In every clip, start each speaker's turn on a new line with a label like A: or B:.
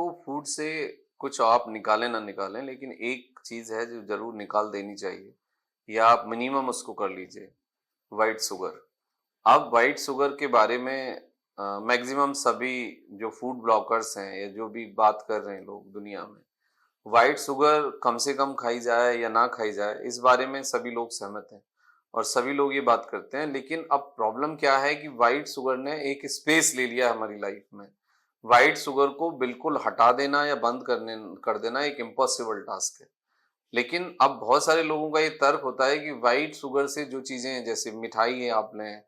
A: आपको फूड से कुछ आप निकालें ना निकालें, लेकिन एक चीज़ है जो ज़रूर निकाल देनी चाहिए, या आप मिनिमम उसको कर लीजिए, व्हाइट शुगर। अब व्हाइट शुगर के बारे में मैक्सिमम सभी जो फूड ब्लॉगर्स हैं या जो भी बात कर रहे हैं लोग दुनिया में, व्हाइट शुगर कम से कम खाई जाए या ना खाई जाए, इस बारे में सभी लोग सहमत हैं और सभी लोग ये बात करते हैं। लेकिन अब प्रॉब्लम क्या है कि व्हाइट शुगर ने एक स्पेस ले लिया हमारी लाइफ में। व्हाइट शुगर को बिल्कुल हटा देना या बंद कर देना एक इम्पॉसिबल टास्क है। लेकिन अब बहुत सारे लोगों का ये तर्क होता है कि व्हाइट शुगर से जो चीज़ें हैं, जैसे मिठाई है आप लें,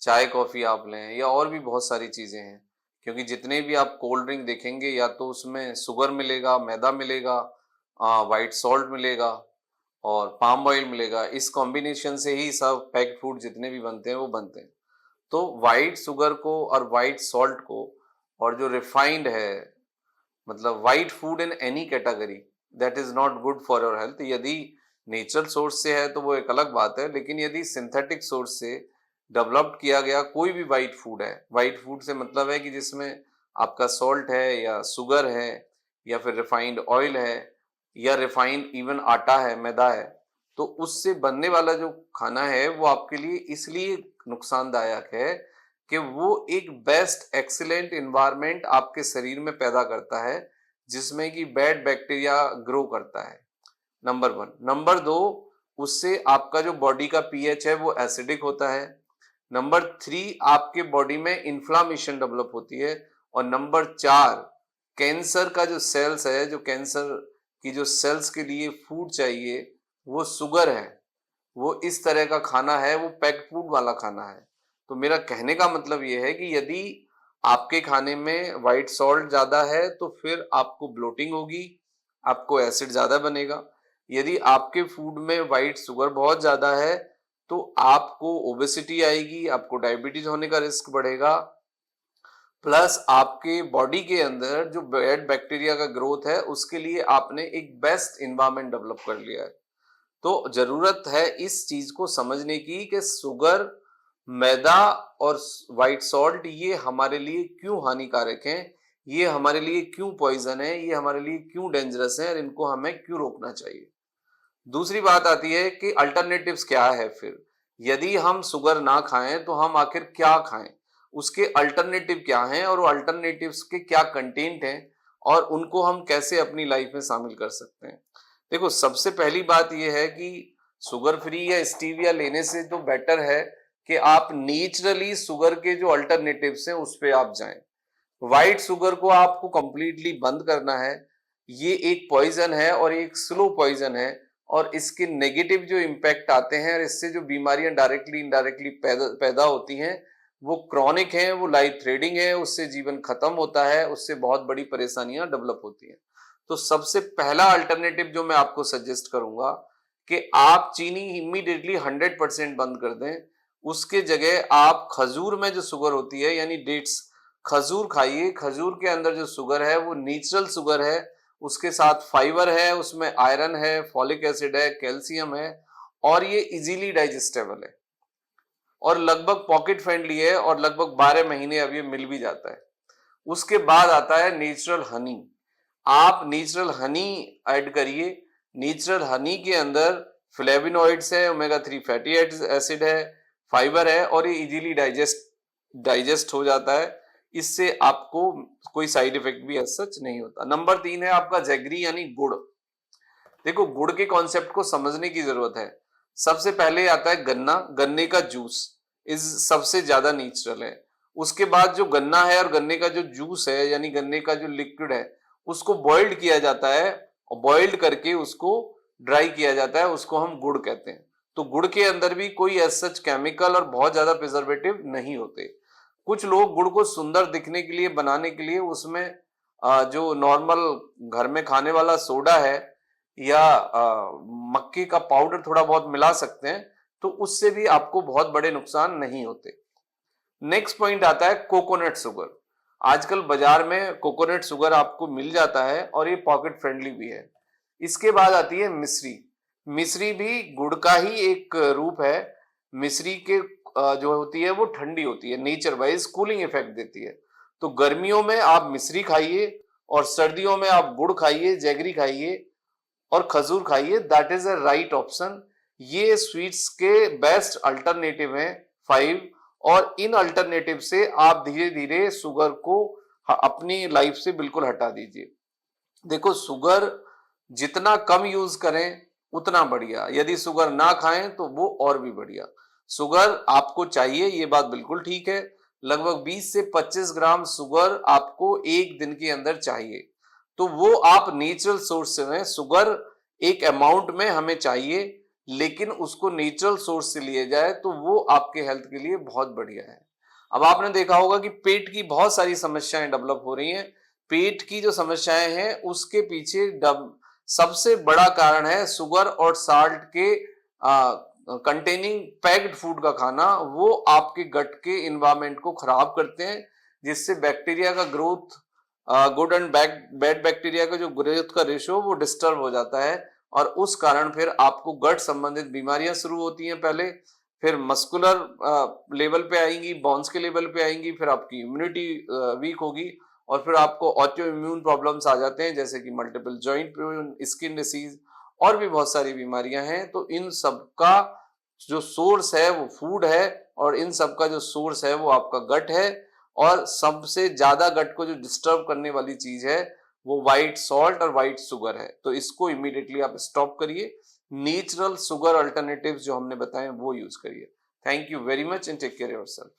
A: चाय कॉफ़ी आप लें, या और भी बहुत सारी चीज़ें हैं। क्योंकि जितने भी आप कोल्ड ड्रिंक देखेंगे, या तो उसमें शुगर मिलेगा, मैदा मिलेगा, व्हाइट सॉल्ट मिलेगा और पाम ऑयल मिलेगा। इस कॉम्बिनेशन से ही सब पैक्ड फूड जितने भी बनते हैं वो बनते हैं। तो व्हाइट शुगर को और व्हाइट सॉल्ट को, और जो रिफाइंड है, मतलब white food in any category, that is not good for your health. यदि नेचुरल सोर्स से है तो वो एक अलग बात है, लेकिन यदि सिंथेटिक सोर्स से डेवलप्ड किया गया कोई भी व्हाइट फूड है, व्हाइट फूड से मतलब है कि जिसमें आपका सॉल्ट है या शुगर है या फिर रिफाइंड ऑयल है या रिफाइंड इवन आटा है, मैदा है, तो उससे बनने वाला जो खाना है वो आपके लिए इसलिए नुकसानदायक है कि वो एक बेस्ट एक्सीलेंट इन्वायरमेंट आपके शरीर में पैदा करता है, जिसमें कि बैड बैक्टीरिया ग्रो करता है। Number one. नंबर दो, उससे आपका जो बॉडी का पीएच है वो एसिडिक होता है। नंबर थ्री, आपके बॉडी में इन्फ्लामेशन डेवलप होती है। और नंबर चार, कैंसर का जो सेल्स है, जो कैंसर की जो सेल्स के लिए फूड चाहिए वो शुगर है, वो इस तरह का खाना है, वो पैक्ड फूड वाला खाना है। तो मेरा कहने का मतलब ये है कि यदि आपके खाने में व्हाइट सॉल्ट ज़्यादा है तो फिर आपको ब्लोटिंग होगी, आपको एसिड ज़्यादा बनेगा। यदि आपके फूड में व्हाइट शुगर बहुत ज़्यादा है तो आपको ओबेसिटी आएगी, आपको डायबिटीज होने का रिस्क बढ़ेगा, प्लस आपके बॉडी के अंदर जो बैड बैक्टीरिया का ग्रोथ है उसके लिए आपने एक बेस्ट इन्वायरमेंट डेवलप कर लिया है। तो जरूरत है इस चीज को समझने की कि शुगर, मैदा और व्हाइट सॉल्ट ये हमारे लिए क्यों हानिकारक हैं, ये हमारे लिए क्यों पॉइजन है, ये हमारे लिए क्यों डेंजरस है और इनको हमें क्यों रोकना चाहिए। दूसरी बात आती है कि अल्टरनेटिव्स क्या है फिर। यदि हम शुगर ना खाएं तो हम आखिर क्या खाएं, उसके अल्टरनेटिव क्या हैं और वो अल्टरनेटिव्स के क्या कंटेंट हैं और उनको हम कैसे अपनी लाइफ में शामिल कर सकते हैं। देखो, सबसे पहली बात यह है कि शुगर फ्री या स्टीविया लेने से तो बेटर है कि आप नेचुरली शुगर के जो अल्टरनेटिव्स हैं उस पे आप जाएं। व्हाइट शुगर को आपको कंप्लीटली बंद करना है। ये एक पॉइजन है और एक स्लो पॉइजन है, और इसके नेगेटिव जो इम्पैक्ट आते हैं और इससे जो बीमारियां डायरेक्टली इनडायरेक्टली पैदा होती हैं वो क्रॉनिक हैं, वो लाइफ थ्रेडिंग है, उससे जीवन खत्म होता है, उससे बहुत बड़ी परेशानियां डेवलप होती हैं। तो सबसे पहला अल्टरनेटिव जो मैं आपको सजेस्ट करूंगा कि आप चीनी इमीडिएटली 100% बंद कर दें। उसके जगह आप खजूर में जो शुगर होती है, यानी डेट्स, खजूर खाइए। खजूर के अंदर जो शुगर है वो नेचुरल शुगर है, उसके साथ फाइबर है, उसमें आयरन है, फॉलिक एसिड है, कैल्शियम है, और ये इजीली डाइजेस्टेबल है और लगभग पॉकेट फ्रेंडली है, और लगभग 12 महीने अब ये मिल भी जाता है। उसके बाद आता है नेचुरल हनी। आप नेचुरल हनी ऐड करिए। नेचुरल हनी के अंदर फ्लेविनॉइड्स है, ओमेगा 3 फैटी एसिड है, फाइबर है, और ये इजीली डाइजेस्ट हो जाता है। इससे आपको कोई साइड इफेक्ट भी एज सच नहीं होता। नंबर 3 है आपका जैगरी यानी गुड़। देखो, गुड़ के कॉन्सेप्ट को समझने की जरूरत है। सबसे पहले आता है गन्ना, गन्ने का जूस इस सबसे ज्यादा नेचुरल है। उसके बाद जो गन्ना है और गन्ने का जो जूस है, यानी गन्ने का जो लिक्विड है, उसको बॉइल्ड किया जाता है, और बॉइल्ड करके उसको ड्राई किया जाता है, उसको हम गुड़ कहते हैं। तो गुड़ के अंदर भी कोई एज सच केमिकल और बहुत ज्यादा प्रिजर्वेटिव नहीं होते। कुछ लोग गुड़ को सुंदर दिखने के लिए, बनाने के लिए उसमें जो नॉर्मल घर में खाने वाला सोडा है या मक्के का पाउडर थोड़ा बहुत मिला सकते हैं, तो उससे भी आपको बहुत बड़े नुकसान नहीं होते। नेक्स्ट पॉइंट आता है कोकोनट शुगर। आजकल बाजार में कोकोनट शुगर आपको मिल जाता है और ये पॉकेट फ्रेंडली भी है। इसके बाद आती है मिश्री। मिश्री भी गुड़ का ही एक रूप है। मिश्री के जो होती है वो ठंडी होती है, नेचर वाइज कूलिंग इफेक्ट देती है। तो गर्मियों में आप मिश्री खाइए और सर्दियों में आप गुड़ खाइए, जैगरी खाइए और खजूर खाइए, that is a right option. ये स्वीट्स के बेस्ट अल्टरनेटिव हैं 5, और इन अल्टरनेटिव से आप धीरे धीरे शुगर को अपनी लाइफ से बिल्कुल हटा दीजिए। देखो, शुगर जितना कम यूज करें उतना बढ़िया, यदि शुगर ना खाएं तो वो और भी बढ़िया। शुगर आपको चाहिए, ये बात बिल्कुल ठीक है। लगभग 20 से 25 ग्राम शुगर आपको एक दिन के अंदर चाहिए, तो वो आप नेचुरल सोर्स से में शुगर एक अमाउंट में हमें चाहिए, लेकिन उसको नेचुरल सोर्स से लिए जाए तो वो आपके हेल्थ के लिए बहुत बढ़िया है। अब आपने देखा होगा कि पेट की बहुत सारी समस्याएं डेवलप हो रही हैं। पेट की जो समस्याएं हैं उसके पीछे सबसे बड़ा कारण है शुगर और साल्ट के कंटेनिंग पैक्ड फूड का खाना। वो आपके गट के इन्वायरमेंट को खराब करते हैं, जिससे बैक्टीरिया का growth, good and bad bacteria का जो ग्रोथ का रेशो वो डिस्टर्ब हो जाता है, और उस कारण फिर आपको गट संबंधित बीमारियां शुरू होती हैं पहले, फिर मस्कुलर लेवल पे आएंगी, बॉन्स के लेवल पे आएंगी, फिर आपकी इम्यूनिटी वीक होगी, और फिर आपको ऑटो इम्यून प्रॉब्लम्स आ जाते हैं, जैसे कि multiple joint pain, skin disease, और भी बहुत सारी बीमारियां हैं। तो इन सब का जो सोर्स है वो फूड है, और इन सब का जो सोर्स है वो आपका गट है। और सबसे ज्यादा गट को जो डिस्टर्ब करने वाली चीज है वो व्हाइट सॉल्ट और व्हाइट शुगर है। तो इसको इमीडिएटली आप स्टॉप करिए, नेचुरल शुगर अल्टरनेटिव्स जो हमने बताए वो यूज करिए। Thank you very much and take care yourself.